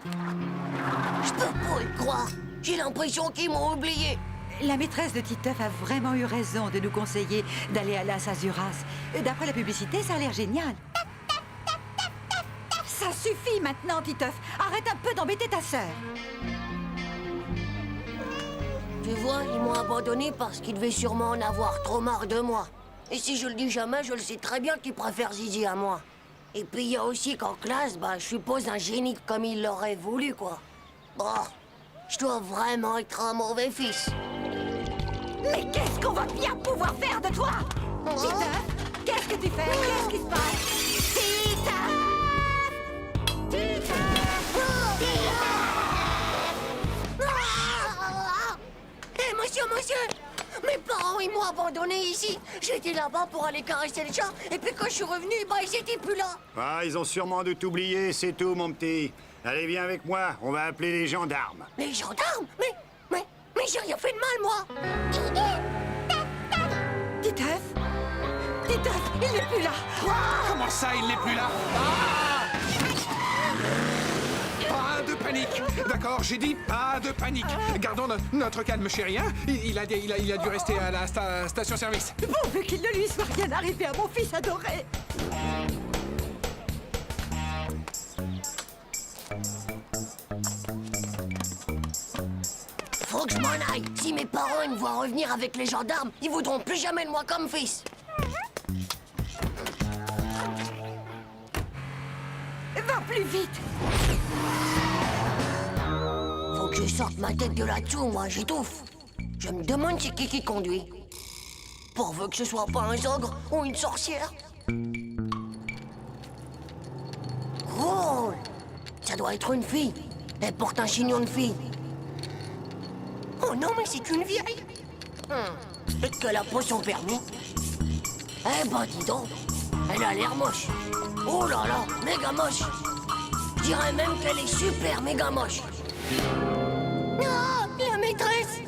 Je peux pas y croire. J'ai l'impression qu'ils m'ont oublié. La maîtresse de Titeuf a vraiment eu raison de nous conseiller d'aller à Las Azuras. D'après la publicité, ça a l'air génial. Ça suffit maintenant, Titeuf. Arrête un peu d'embêter ta sœur. Tu vois, ils m'ont abandonné parce qu'ils devaient sûrement en avoir trop marre de moi. Et si je le dis jamais, je le sais très bien qu'ils préfèrent Zizi à moi. Et puis il y a aussi qu'en classe, je suppose un génie comme il l'aurait voulu, quoi. Bon, je dois vraiment être un mauvais fils. Mais qu'est-ce qu'on va bien pouvoir faire de toi? Titeuf, qu'est-ce que tu fais? Qu'est-ce qui se passe? Titeuf! Titeuf! ils m'ont abandonné ici. J'étais là-bas pour aller caresser les chats, et puis quand je suis revenu, bah ils étaient plus là. Ah, ils ont sûrement dû t'oublier, c'est tout, mon petit. Allez, viens avec moi, on va appeler les gendarmes. Les gendarmes? Mais j'ai rien fait de mal, moi. Titeuf, il n'est plus là. Comment ça, il n'est plus là? Pas de panique. D'accord, j'ai dit pas de panique. Gardons notre calme, chéri. Hein? Il a dû rester à la station-service. Pourvu qu'il ne lui soit rien arrivé à mon fils adoré. Faut que je m'en aille. Si mes parents ils me voient revenir avec les gendarmes, ils voudront plus jamais de moi comme fils. Va plus vite. Faut que je sorte ma tête de là-dessous, moi, j'étouffe. Je me demande c'est qui conduit. Pourvu que ce soit pas un ogre ou une sorcière. Oh, ça doit être une fille. Elle porte un chignon de fille. Oh non, mais c'est une vieille. Peut-être qu'elle a pas son permis. Eh ben, dis donc, elle a l'air moche. Oh là là, méga moche. Je dirais même qu'elle est super méga moche. Ah, la maîtresse.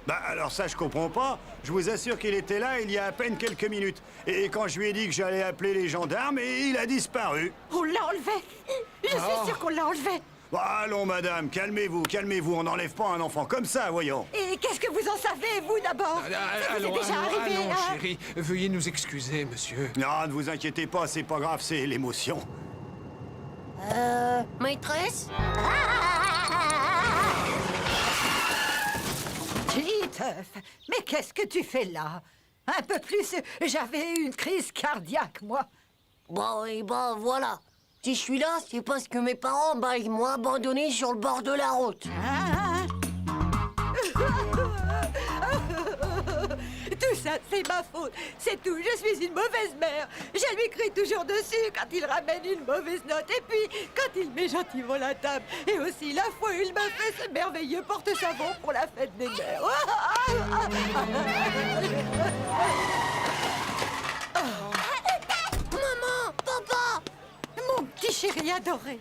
Bah alors ça, je comprends pas. Je vous assure qu'il était là il y a à peine quelques minutes. Et quand je lui ai dit que j'allais appeler les gendarmes, il a disparu. On l'a enlevé. Je suis sûre qu'on l'a enlevé. Bah, allons, madame, calmez-vous, on n'enlève pas un enfant comme ça, voyons. Et qu'est-ce que vous en savez, vous, d'abord? Ça vous est déjà arrivé, allons, hein? chérie. Veuillez nous excuser, monsieur. Non, ne vous inquiétez pas, c'est pas grave, c'est l'émotion. Maîtresse? Titeuf, mais qu'est-ce que tu fais là? Un peu plus, j'avais eu une crise cardiaque, moi. Bon, et bah voilà. Si je suis là, c'est parce que mes parents, bah, ils m'ont abandonné sur le bord de la route. Tout ça, c'est ma faute. C'est tout. Je suis une mauvaise mère. Je lui crie toujours dessus quand il ramène une mauvaise note. Et puis, quand il met gentiment la table. Et aussi, la fois où il m'a fait ce merveilleux porte-savon pour la fête des mères. Maman! Papa! Mon petit chéri adoré.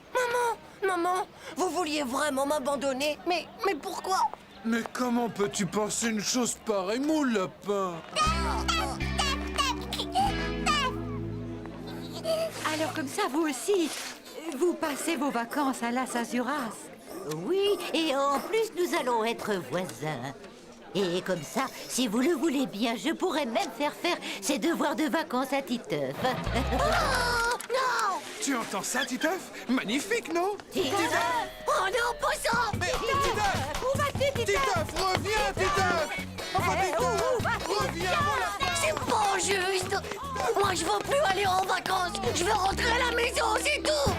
Maman, vous vouliez vraiment m'abandonner? Mais pourquoi? Mais comment peux-tu penser une chose pareille, mon lapin? Alors comme ça, vous aussi, vous passez vos vacances à Las Azuras. Oui, et en plus, nous allons être voisins. Et comme ça, si vous le voulez bien, je pourrais même faire ses devoirs de vacances à Titeuf. Non! Tu entends ça, Titeuf? Magnifique, non? Titeuf! Oh non, pas ça! Mais Titeuf! Où vas-tu, Titeuf? Titeuf, reviens, Titeuf! Enfin, Titeuf, reviens, mon lapin! C'est pas juste! Moi, je veux plus aller en vacances! Je veux rentrer à la maison, c'est tout!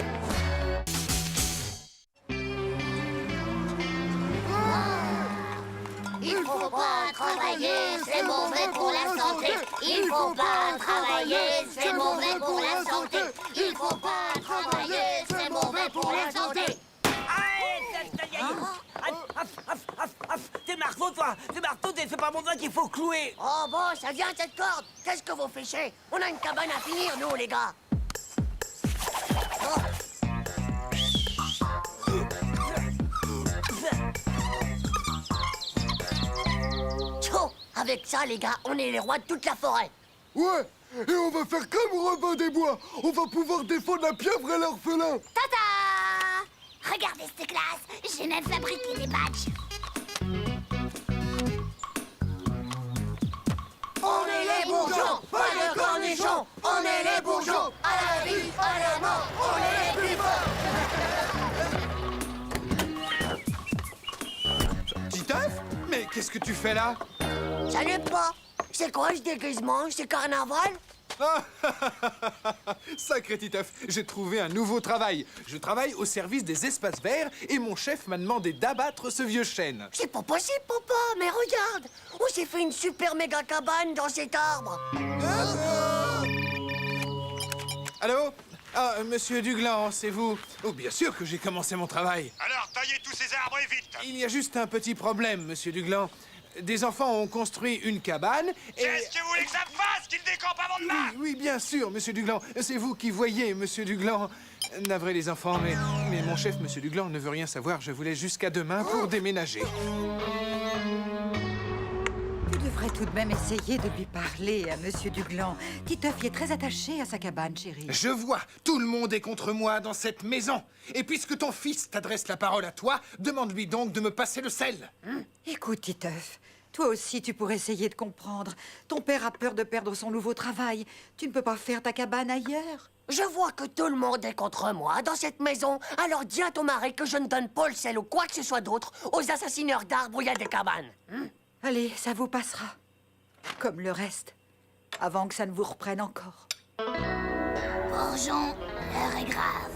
Il faut pas travailler, c'est mauvais pour la santé. Il faut pas travailler, c'est mauvais pour la santé. Il faut pas travailler, c'est mauvais pour la santé. C'est marteau, toi. C'est marteau, c'est pas mon doigt qu'il faut clouer. Oh bon, ça vient cette corde. Qu'est-ce que vous fichez? On a une cabane à finir, nous, les gars. Oh. Tchou, avec ça, les gars, on est les rois de toute la forêt. Ouais, et on va faire comme Robin des Bois. On va pouvoir défendre la pieuvre et l'orphelin. Tata! Regardez cette classe, j'ai même fabriqué des badges. On est les bourgeons, pas de cornichons. On est les bourgeons, à la vie, à la mort. On est les plus forts. Titeuf? Mais qu'est-ce que tu fais là? Salut, pas. C'est quoi ce déguisement? C'est carnaval? Sacré Titeuf, j'ai trouvé un nouveau travail. Je travaille au service des espaces verts et mon chef m'a demandé d'abattre ce vieux chêne. C'est pas possible, papa, mais regarde. On s'est fait une super méga cabane dans cet arbre. Allô? Ah, monsieur Duglan, c'est vous? Oh, bien sûr que j'ai commencé mon travail. Alors, taillez tous ces arbres et vite! Il y a juste un petit problème, monsieur Duglan. des enfants ont construit une cabane et... Qu'est-ce que vous voulez que ça fasse, qu'il décampe avant demain? Oui, bien sûr, Monsieur Dugland. C'est vous qui voyez, Monsieur Dugland. Navré les enfants, mais mon chef, Monsieur Dugland, ne veut rien savoir. Je vous laisse jusqu'à demain pour déménager. Tu devrais tout de même essayer de lui parler à Monsieur Dugland. Titeuf est très attaché à sa cabane, chérie. Je vois, tout le monde est contre moi dans cette maison. Et puisque ton fils t'adresse la parole à toi, demande-lui donc de me passer le sel. Écoute, Titeuf, toi aussi tu pourrais essayer de comprendre. Ton père a peur de perdre son nouveau travail. Tu ne peux pas faire ta cabane ailleurs. Je vois que tout le monde est contre moi dans cette maison. Alors dis à ton mari que je ne donne pas le sel ou quoi que ce soit d'autre aux assassineurs d'arbres où il y a des cabanes. Allez, ça vous passera. Comme le reste. Avant que ça ne vous reprenne encore. Bourgeon, l'heure est grave.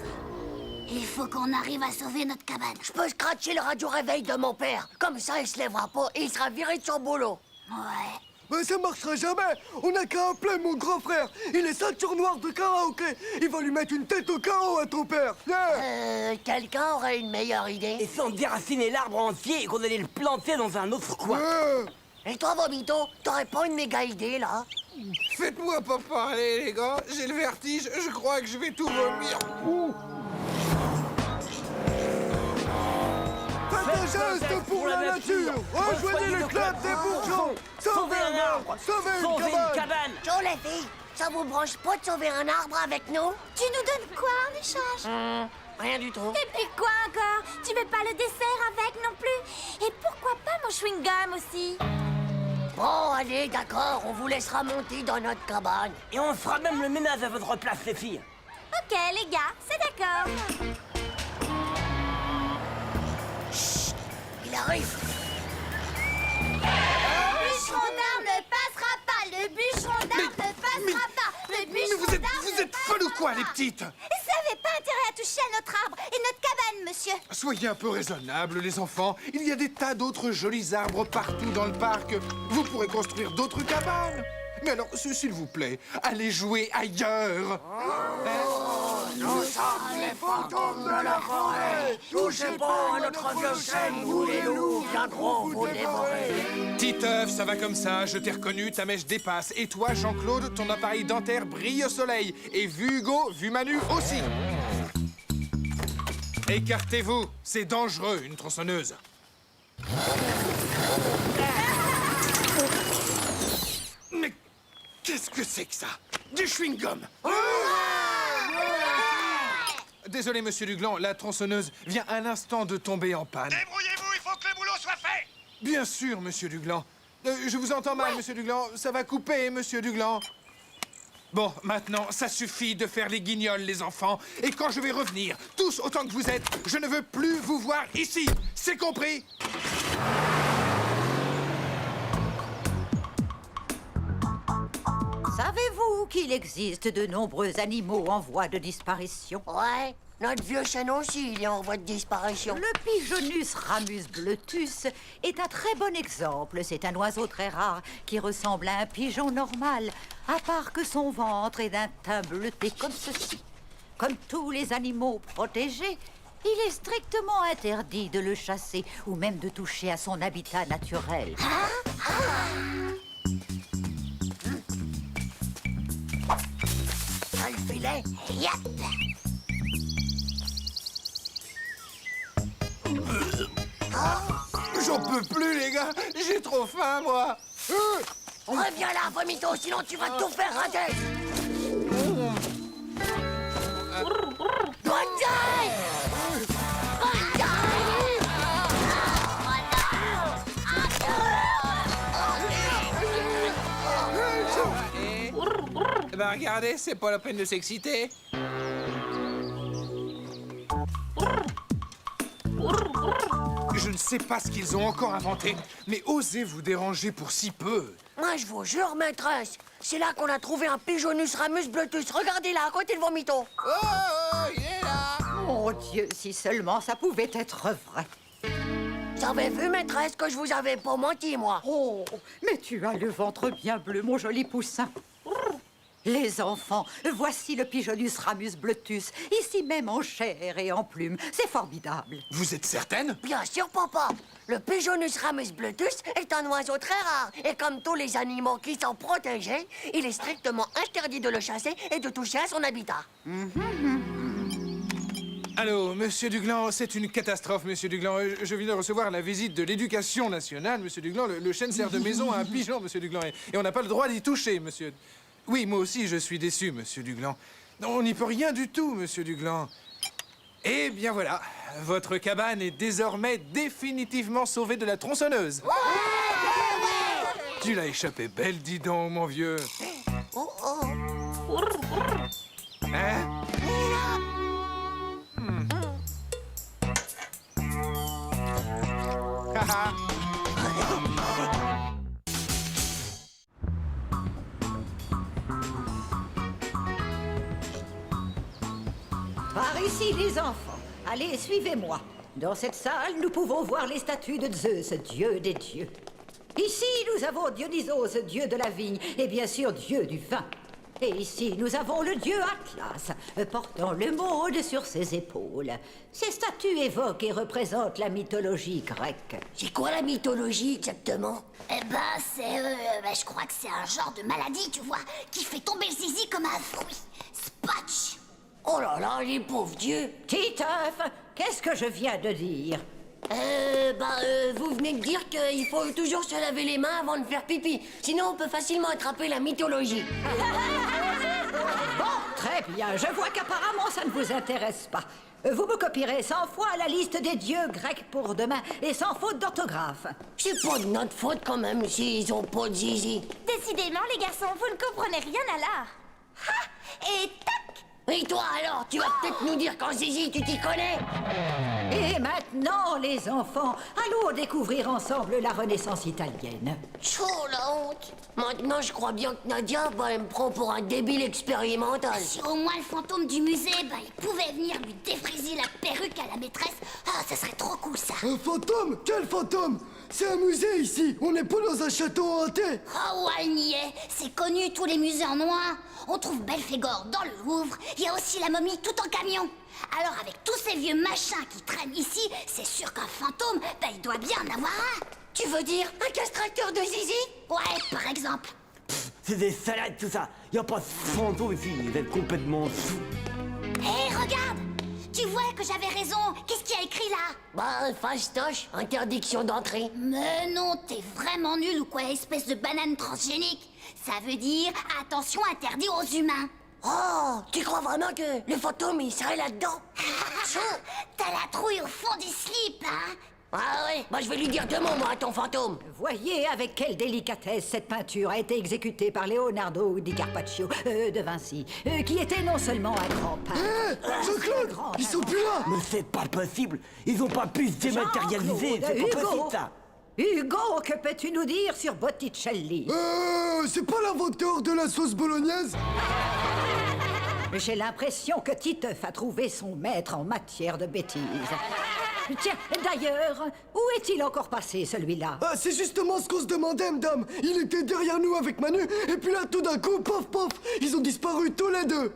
Il faut qu'on arrive à sauver notre cabane. Je peux scratcher le radio réveil de mon père. Comme ça, il se lèvera pas et il sera viré de son boulot. Ouais. Mais ça marchera jamais. On n'a qu'à appeler mon grand frère. Il est ceinture noire de karaoké. Il va lui mettre une tête au carreau à ton père. Quelqu'un aurait une meilleure idée? Et si on déracinait l'arbre entier et qu'on allait le planter dans un autre coin? Et toi, Vomito, t'aurais pas une méga idée, là? Faites-moi pas parler, les gars. J'ai le vertige. Je crois que je vais tout vomir. Faites un geste pour la nature. Rejoignez le club des bourgeons. Sauvez un arbre. Sauvez une cabane. Ciao, les filles. Ça vous branche pas de sauver un arbre avec nous? Tu nous donnes quoi en échange? Rien du tout. Et puis quoi encore? Tu veux pas le dessert avec non plus? Et pourquoi pas mon chewing-gum aussi? Bon, allez, d'accord, on vous laissera monter dans notre cabane. Et on fera même le ménage à votre place, les filles. Ok, les gars, c'est d'accord. Chut, il arrive. Le bûcheron d'arbre ne passera pas. Le bûcheron d'arbre ne passera pas. Le Mais bûcheron d'arbre vous êtes folles ou quoi, les petites? Ça n'avait pas intérêt à toucher à notre arbre et notre cabane, monsieur. Soyez un peu raisonnables, les enfants. Il y a des tas d'autres jolis arbres partout dans le parc. Vous pourrez construire d'autres cabanes. Mais alors, s'il vous plaît, allez jouer ailleurs. Nous sommes les fantômes de la forêt. Touchez pas à notre vieux chêne, nous les loups viendront vous dévorer. Titeuf, ça va comme ça, je t'ai reconnu, ta mèche dépasse. Et toi, Jean-Claude, ton appareil dentaire brille au soleil. Et vu Hugo, vu Manu aussi. Écartez-vous, c'est dangereux, une tronçonneuse. Mais qu'est-ce que c'est que ça? Du chewing-gum. Désolé, monsieur Dugland, la tronçonneuse vient à l'instant de tomber en panne. Débrouillez-vous, il faut que le boulot soit fait. Bien sûr, monsieur Dugland. Je vous entends mal, monsieur Dugland. Ça va couper, monsieur Dugland. Bon, maintenant, ça suffit de faire les guignols, les enfants. Et quand je vais revenir, tous autant que vous êtes, je ne veux plus vous voir ici. C'est compris? Savez-vous qu'il existe de nombreux animaux en voie de disparition? Ouais, notre vieux chêne aussi, il est en voie de disparition. Le Pigeonus ramus bleutus est un très bon exemple. C'est un oiseau très rare qui ressemble à un pigeon normal, à part que son ventre est d'un teint bleuté comme ceci. Comme tous les animaux protégés, il est strictement interdit de le chasser ou même de toucher à son habitat naturel. T'as le filet? J'en peux plus, les gars. J'ai trop faim, moi. Reviens là, Vomito, sinon tu vas tout faire rater. Eh ben, regardez, c'est pas la peine de s'exciter. Je ne sais pas ce qu'ils ont encore inventé, mais osez vous déranger pour si peu. Moi, je vous jure, maîtresse, c'est là qu'on a trouvé un Pigeonus ramus bleutus. Regardez là, à côté de Vomito. Oh, il est là. Mon Dieu, si seulement ça pouvait être vrai. Vous avez vu, maîtresse, que je vous avais pas menti, moi. Oh, mais tu as le ventre bien bleu, mon joli poussin. Les enfants, voici le Pigeonus ramus bleutus, ici même en chair et en plumes. C'est formidable. Vous êtes certaine? Bien sûr, papa. Le Pigeonus ramus bleutus est un oiseau très rare. Et comme tous les animaux qui sont protégés, il est strictement interdit de le chasser et de toucher à son habitat. Allô, monsieur Duglan, c'est une catastrophe, monsieur Duglan. Je viens de recevoir la visite de l'éducation nationale, monsieur Duglan. Le chêne sert de maison à un pigeon, monsieur Duglan, et on n'a pas le droit d'y toucher, monsieur. Oui, moi aussi, je suis déçu, monsieur Duglan. On n'y peut rien du tout, monsieur Duglan. Eh bien voilà, votre cabane est désormais définitivement sauvée de la tronçonneuse. Tu l'as échappé belle, dis donc, mon vieux. Hein? Par ici, les enfants. Allez, suivez-moi. Dans cette salle, nous pouvons voir les statues de Zeus, dieu des dieux. Ici, nous avons Dionysos, dieu de la vigne, et bien sûr, dieu du vin. Et ici, nous avons le dieu Atlas, portant le monde sur ses épaules. Ces statues évoquent et représentent la mythologie grecque. C'est quoi la mythologie, exactement? Eh ben, c'est... je crois que c'est un genre de maladie, tu vois, qui fait tomber le zizi comme un fruit. Spatch! Oh là là, les pauvres dieux! Titeuf, qu'est-ce que je viens de dire? Vous venez de dire qu'il faut toujours se laver les mains avant de faire pipi. Sinon, on peut facilement attraper la mythologie. Bon, très bien. Je vois qu'apparemment, ça ne vous intéresse pas. Vous me copierez 100 fois la liste des dieux grecs pour demain et sans faute d'orthographe. C'est pas de notre faute quand même s'ils ont pas de zizi. Décidément, les garçons, vous ne comprenez rien à l'art. Ha! Et tac! Et toi alors, tu vas peut-être nous dire qu'en zizi, tu t'y connais? Et maintenant, les enfants, allons découvrir ensemble la Renaissance italienne. Chaud la honte. Maintenant, je crois bien que Nadia, elle me prend pour un débile expérimental. Si au moins le fantôme du musée, il pouvait venir lui défriser la perruque à la maîtresse, ça serait trop cool ça. Un fantôme? Quel fantôme? C'est un musée ici, on n'est pas dans un château hanté. Oh ouais, elle n'y est. C'est connu, tous les musées en noir. On trouve Belphégor dans le Louvre, il y a aussi la momie tout en camion. Alors avec tous ces vieux machins qui traînent ici, c'est sûr qu'un fantôme, il doit bien en avoir un. Tu veux dire un castrateur de zizi? Ouais, par exemple. C'est des salades, tout ça. Y a pas de fantôme ici, vous êtes complètement fous. Hé, regarde! Tu vois que j'avais raison. Qu'est-ce qu'il y a écrit là? Fastoche, interdiction d'entrée. Mais non, t'es vraiment nul ou quoi, espèce de banane transgénique? Ça veut dire attention interdit aux humains. Oh, tu crois vraiment que le fantôme, il serait là-dedans? T'as la trouille au fond du slip, hein? Ah ouais, je vais lui dire 2 mots, moi, à ton fantôme. Voyez avec quelle délicatesse cette peinture a été exécutée par Leonardo di Carpaccio, de Vinci, qui était non seulement un grand peintre... Jean-Claude, ils sont plus là. Mais c'est pas possible. Ils ont pas pu se dématérialiser. C'est pas possible, ça. Hugo, que peux-tu nous dire sur Botticelli? C'est pas l'inventeur de la sauce bolognaise? J'ai l'impression que Titeuf a trouvé son maître en matière de bêtises. Tiens, d'ailleurs, où est-il encore passé, celui-là? C'est justement ce qu'on se demandait, madame. Il était derrière nous avec Manu, et puis là, tout d'un coup, pof, pof, ils ont disparu tous les deux.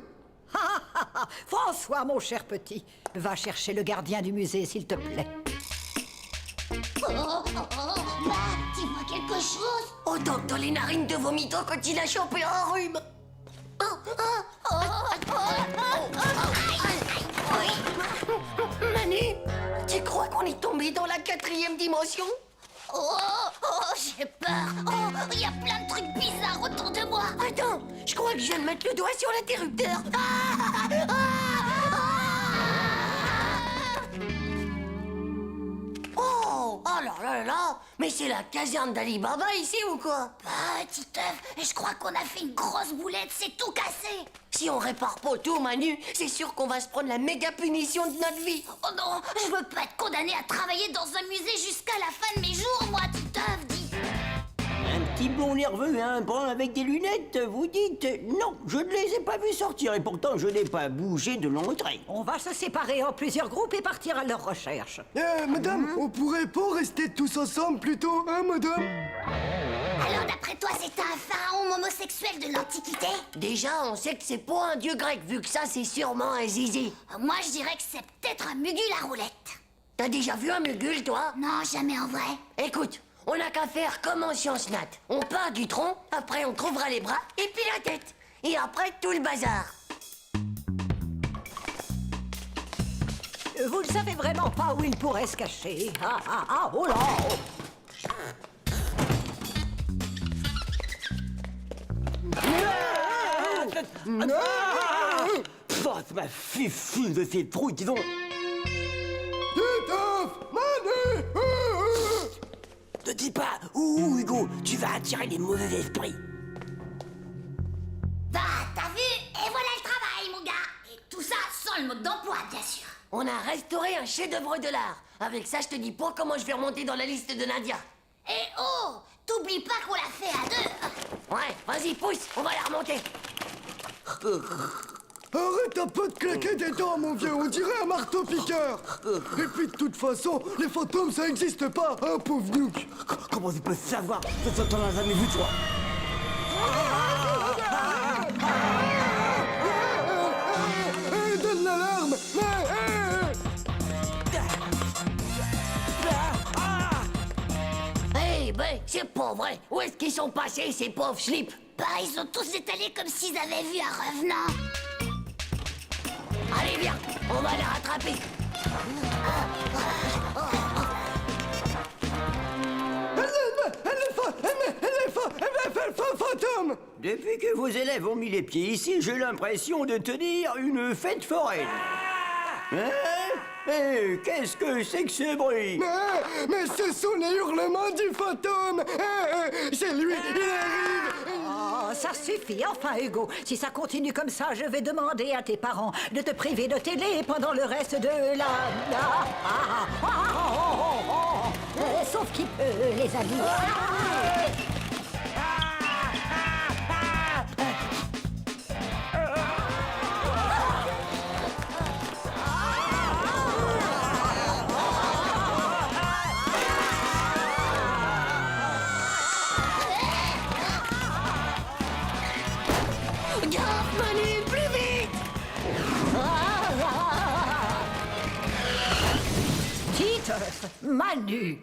François, mon cher petit, va chercher le gardien du musée, s'il te plaît. Tu vois quelque chose? Autant que dans les narines de vomito quand il a chopé un rhume. Manu, tu crois qu'on est tombé dans la 4e dimension? J'ai peur. Il y a plein de trucs bizarres autour de moi. Attends, je crois que je viens de mettre le doigt sur l'interrupteur. Oh là là, mais c'est la caserne d'Ali Baba ici ou quoi? Petit œuf, je crois qu'on a fait une grosse boulette, c'est tout cassé. Si on répare pas tout, Manu, c'est sûr qu'on va se prendre la méga punition de notre vie. Oh non, je veux pas être condamné à travailler dans un musée jusqu'à la fin de mes jours, moi, petit œuf, dis. Un petit blond nerveux, un brun avec des lunettes, vous dites? Non, je ne les ai pas vus sortir et pourtant je n'ai pas bougé de l'entrée. On va se séparer en plusieurs groupes et partir à leur recherche. Madame, on pourrait pas rester tous ensemble plutôt, hein, madame? Alors, d'après toi, c'est un pharaon homosexuel de l'Antiquité? Déjà, on sait que c'est pas un dieu grec, vu que ça, c'est sûrement un zizi. Moi, je dirais que c'est peut-être un mugule à roulette. T'as déjà vu un mugule, toi? Non, jamais en vrai. Écoute, on n'a qu'à faire comme en sciences nat. On part du tronc, après on trouvera les bras, et puis la tête. Et après, tout le bazar. Vous ne savez vraiment pas où il pourrait se cacher. Oh là! Force ma fifine de ces trous, dis donc. Ne dis pas où, Hugo, tu vas attirer les mauvais esprits. Bah, t'as vu? Et voilà le travail, mon gars. Et tout ça sans le mode d'emploi, bien sûr. On a restauré un chef-d'œuvre de l'art. Avec ça, je te dis pas comment je vais remonter dans la liste de Nadia. Et oh, t'oublies pas qu'on l'a fait à deux. Ouais, vas-y, pousse, on va la remonter. Arrête un peu de claquer des dents, mon vieux, on dirait un marteau-piqueur. Et puis, de toute façon, les fantômes, ça existe pas, hein, pauvre Nook. Comment tu peux savoir? Ça, t'en as jamais vu, toi. Donne l'alarme. Eh ben, c'est pas vrai. Où est-ce qu'ils sont passés, ces pauvres slips? Bah, ils ont tous étalé comme s'ils avaient vu un revenant. Allez, viens, on va les rattraper. Fantôme! Depuis que vos élèves ont mis les pieds ici, j'ai l'impression de tenir une fête foraine. Hein? Eh, qu'est-ce que c'est que ce bruit? Mais ce sont les hurlements du fantôme! C'est lui, il arrive! Oh, ça suffit, enfin, Hugo. Si ça continue comme ça, je vais demander à tes parents de te priver de télé pendant le reste de la... Sauf qu'il peut, les amis. Manu, plus vite! Titeuf, Manu.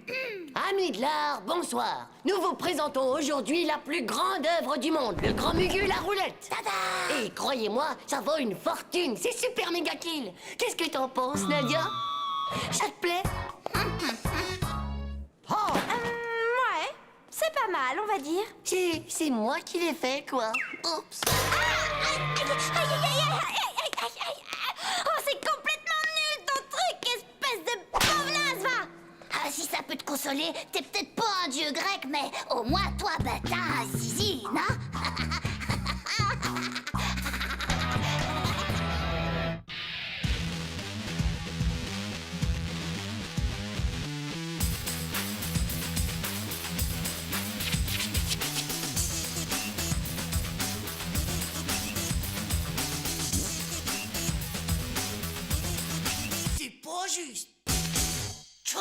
Amis de l'art, bonsoir. Nous vous présentons aujourd'hui la plus grande œuvre du monde, le grand mugule à roulette. Tada! Et croyez-moi, ça vaut une fortune, c'est super méga kill. Qu'est-ce que t'en penses, Nadia? Ça te plaît? Ouais, c'est pas mal, on va dire. C'est moi qui l'ai fait, quoi. Oups. Oh, c'est complètement nul ton truc, espèce de pauvre va! Ah, si ça peut te consoler, t'es peut-être pas un dieu grec, mais au moins toi, bah t'as un zizi, non? C'est pas juste. Tchou!